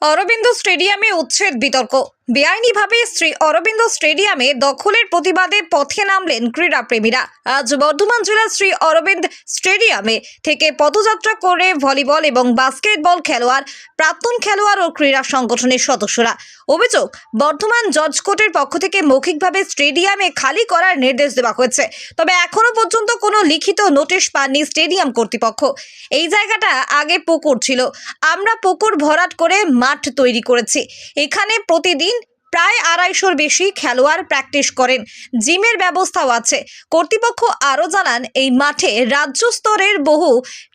অরবিন্দ স্টেডিয়ামে উচ্ছেদ বিতর্ক। বেআইনিভাবে শ্রী অরবিন্দ স্টেডিয়ামে দখলের প্রতিবাদে পথে নামলেন ক্রীড়াপ্রেমীরা। আজ বর্ধমান জেলার শ্রী অরবিন্দ স্টেডিয়ামে থেকে পদযাত্রা করে ভলিবল এবং বাস্কেটবল খেলোয়াড়, প্রাক্তন খেলোয়াড় ও ক্রীড়া সংগঠনের সদস্যরা। অভিযোগ, বর্ধমান জজ কোর্টের পক্ষ থেকে মৌখিকভাবে স্টেডিয়ামে খালি করার নির্দেশ দেওয়া হয়েছে, তবে এখনো পর্যন্ত কোনো লিখিত নোটিশ পাননি স্টেডিয়াম কর্তৃপক্ষ। এই জায়গাটা আগে পুকুর ছিল, আমরা পুকুর ভরাট করে মাঠ তৈরি করেছি। এখানে প্রতিদিন প্রায় 250-র বেশি খেলোয়াড় প্র্যাকটিস করেন, জিমের ব্যবস্থাও আছে। কর্তৃপক্ষ আরও জানান, এই মাঠে রাজ্য স্তরের বহু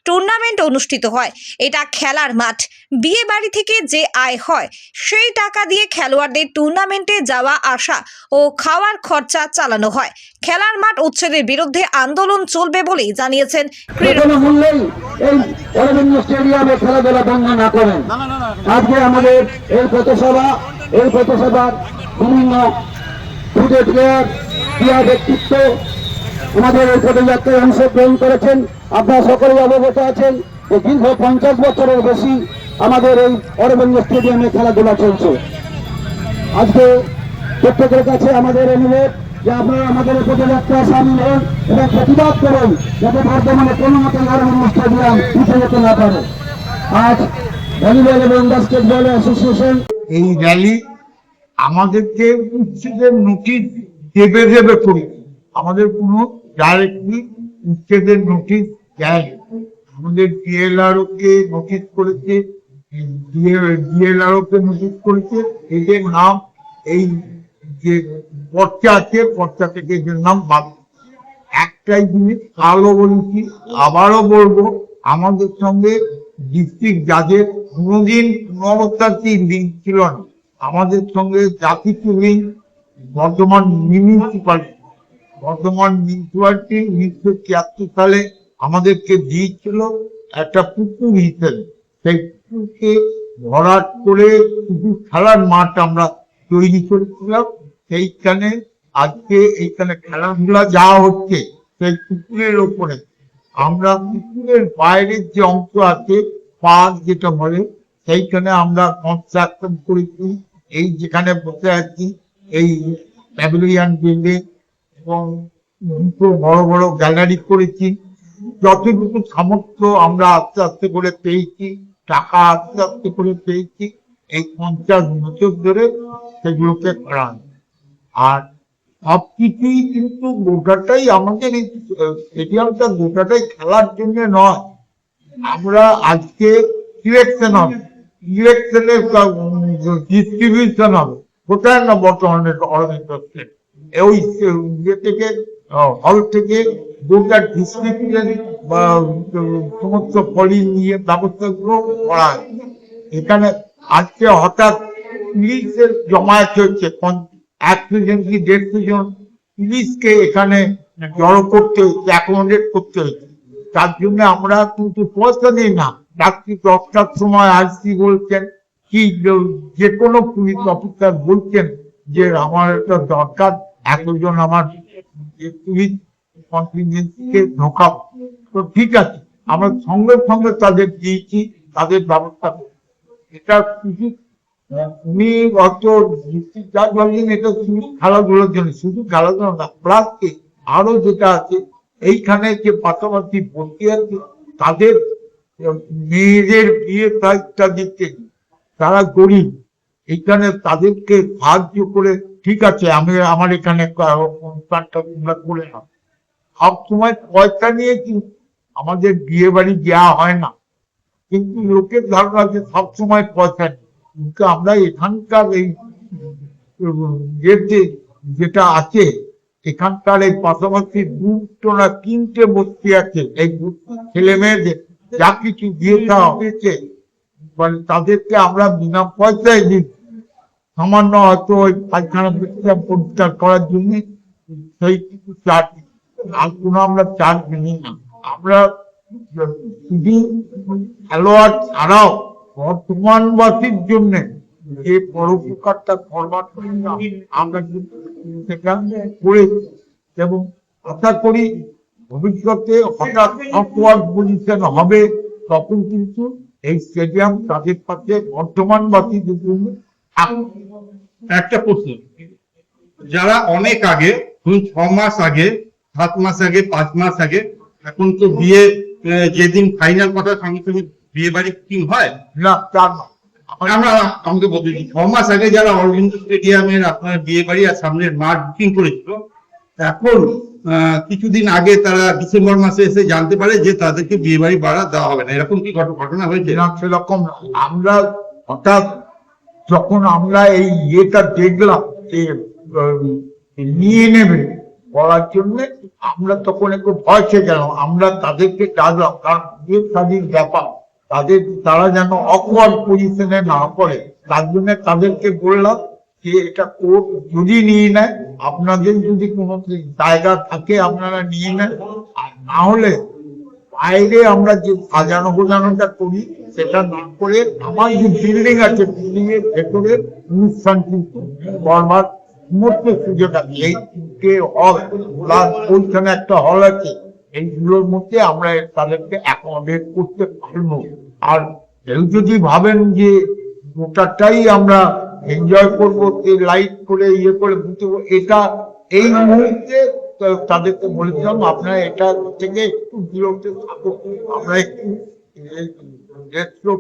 টুর্নামেন্ট অনুষ্ঠিত হয়। এটা খেলার মাঠ। বিয়ে বাড়ি থেকে যে আয় হয় সেই টাকা দিয়ে খেলোয়াড়দের টুর্নামেন্টে যাওয়া আসা ও খাওয়ার খরচা চালানো হয়। খেলার মাঠ উচ্ছেদের বিরুদ্ধে আন্দোলন চলবে বলেই জানিয়েছেন ক্রীড়া। এই অরবিন্দ স্টেডিয়ামে খেলাধুলা বন্ধ না করেন। আজকে আমাদের এই পথসভার বিভিন্ন প্লেয়ার, ক্রীড়া ব্যক্তিত্ব আমাদের এই পদযাত্রায় অংশগ্রহণ করেছেন। আপনারা সকলেই অবগত আছেন যে দীর্ঘ 50 বছরের বেশি আমাদের এই অরবিন্দ স্টেডিয়ামে খেলাধুলা চলছে। আজকে প্রত্যেকের কাছে আমাদের অনুরোধ যে আপনারা আমাদের পদযাত্রা সামিল হন এবং প্রতিবাদ করুন যাতে বর্তমানে কোনো মতো অরবিন্দ স্টেডিয়াম উঠে যেতে না পারে। আজ ভলিবল এবং বাস্কেটবল অ্যাসোসিয়েশন এই র্যালি আমাদেরকে উচ্ছেদের নোটিশ দেবে করি, আমাদের কোনো ডাইরেক্টলি উচ্ছেদের নোটিশ দেয়। আমাদের ডিএলআরও কে নোটিশ করেছে, ডিএলআরও কে নোটিশ করেছে। এদের নাম এই যে পর্চা আছে, পর্চা থেকে এদের নাম বাদ। একটাই জিনিস আলো বলেছি, আবারও বলবো, আমাদের সঙ্গে ডিস্ট্রিক্ট জাজের কোনোদিন পুনরুদ্ধারটির লিঙ্ক ছিল না। আমাদের সঙ্গে যা কিছু লিঙ্ক বর্ধমান মিউনিসিপালিটি 1973 সালে আমাদেরকে দিয়েছিল একটা পুকুর হিসেবে। সেই পুকুরকে ভরাট করে শুধু খেলার মাঠ আমরা তৈরি করেছিলাম। সেইখানে আজকে এইখানে খেলাধুলা যা হচ্ছে সেই পুকুরের ওপরে। আমরা পুকুরের বাইরের যে অংশ আছে, পার্ক যেটা বলে, সেইখানে আমরা কনস্ট্রাকশন করেছি। এই যেখানে বসে আছি এই প্যাভিলিয়ন বিল্ডিং এবং দুটো বড় বড় গ্যালারি করেছি। যতটুকু সামর্থ্য আমরা আস্তে আস্তে করে পেয়েছি, টাকা আস্তে আস্তে করে পেয়েছি, এই 50 বছর ধরে সেগুলোকে করা। আর সবকিছুই কিন্তু গোটাটাই আমাদের এই স্টেডিয়ামটা গোটাটাই খেলার জন্য নয়। আমরা আজকে ইলেকশন হবে, ইলেকশনের ডিস্ট্রিবিউশন হবে, কোথায় না বর্তমানে অরবিন্দ ওই ইয়ে থেকে হল থেকে গোটা ডিস্ট্রিক্টের সমস্ত পলি নিয়ে ব্যবস্থাগুলো করা হয়। এখানে আজকে হঠাৎ পুলিশের জমায়েত হচ্ছে, 100 কি 150 জন পুলিশকে এখানে জড়ো করতে হচ্ছে, অ্যাকোমোডেট করতে হচ্ছে। তার জন্য আমরা কিন্তু পয়সা দিই না। রাত্রি 10টার সময় আইসি বলছেন কি, যে কোনো পুলিশ অফিসার বলছেন যে আমার একটা দরকার, 100 জন আমার পুলিশ কন্টিনজেন্সিকে ঢোকাবো। তো ঠিক আছে, আমরা সঙ্গে সঙ্গে তাদের দিয়েছি, তাদের ব্যবস্থা। এটা শুধু উনি অত জাজ ভাবলেন এটা শুধু খেলাধুলার জন্য, শুধু খেলাধুলা না, প্লাস আরো যেটা আছে এইখানে যে পাশাপাশি বলতে আছে তাদের মেয়েদের বিয়ে প্রাইজটা দিচ্ছে, তারা গরিব, এইখানে তাদেরকে সাহায্য করে। ঠিক আছে, আমি আমার এখানে অনুষ্ঠানটা করে না, সব সময় পয়সা নিয়ে কিন্তু আমাদের বিয়ে বাড়ি দেওয়া হয় না। কিন্তু লোকের ধারণা যে সবসময় পয়সা নেই, কিন্তু আমরা এখানকার এই যেটা আছে এখানকার এই পাশাপাশি 2টো না 3টে বস্তি আছে, এই ছেলে মেয়েদের যা কিছু দিয়ে দেওয়া হয়েছে, মানে তাদেরকে আমরা বিনা পয়সায় দিই। সামান্য হয়তো ওই পায়খানা পরিষ্কার করার জন্য সেই কিছু চার্জ, আর কোনো আমরা চার্জ নিই না। আমরা শুধু খেলোয়াড় ছাড়াও বর্তমানবাসীর জন্য যে পরোপকারটা করবার আমরা কিন্তু সেটা করেছি এবং আশা করি ভবিষ্যতে হঠাৎ অকওয়ার্ড পজিশন হবে তখন কিন্তু এই স্টেডিয়াম তাদের পাশে বর্ধমানবাসীদের জন্য একটা প্রশ্ন, যারা অনেক আগে, ধরুন 6 মাস আগে, 7 মাস আগে, 5 মাস আগে, এখন তো বিয়ে যেদিন ফাইনাল কথা সঙ্গে সঙ্গে বিয়ে বাড়ি বুকিং হয় না, তার না। আমরা আমাকে বলতে 6 মাস আগে যারা অরবিন্দ স্টেডিয়ামের আপনার বিয়ে বাড়ি আর সামনের মাঠ বুকিং করেছিল, এখন কিছুদিন আগে তারা ডিসেম্বর মাসে এসে জানতে পারে যে তাদেরকে বিয়ে বাড়ি ভাড়া দেওয়া হবে না, এরকম কি ঘটনা হয়েছে? না, সেরকম না। আমরা হঠাৎ যখন আমরা এই ইয়েটা দেখলাম যে নিয়ে নেবে বলার জন্য, আমরা তখন একটু ভয় খেয়ে গেলাম। আমরা তাদেরকে ডাকলাম, কারণ বিয়ে শাদীর ব্যাপার, তারা যেন অকওয়ার্ড পজিশনে না পড়ে, তার জন্য তাদেরকে বললাম যে এটা কোর্ট যদি নিয়ে নেয়, আপনাদের যদি কোনো জায়গা থাকে আপনারা নিয়ে নেন, আর না হলে বাইরে আমরা যে সাজানো গোজানোটা করি সেটা না করে আমার যে বিল্ডিং আছে, বিল্ডিং এর ভেতরে অনুষ্ঠান কিন্তু করবার সমস্ত সুযোগ আছে। এই 3টে হল প্লাস ওইখানে একটা হল আছে, এইগুলোর মধ্যে আমরা তাদেরকে অ্যাকোমোডেট করতে পারবো। আর কেউ যদি ভাবেন যে গোটাটাই আমরা এনজয় করবো, লাইট করে ইয়ে করে বুঝবো, এটা এই মুহূর্তে তাদেরকে বলেছিলাম আপনারা এটা থেকে একটু বিরত থাকুন, আমরা একটু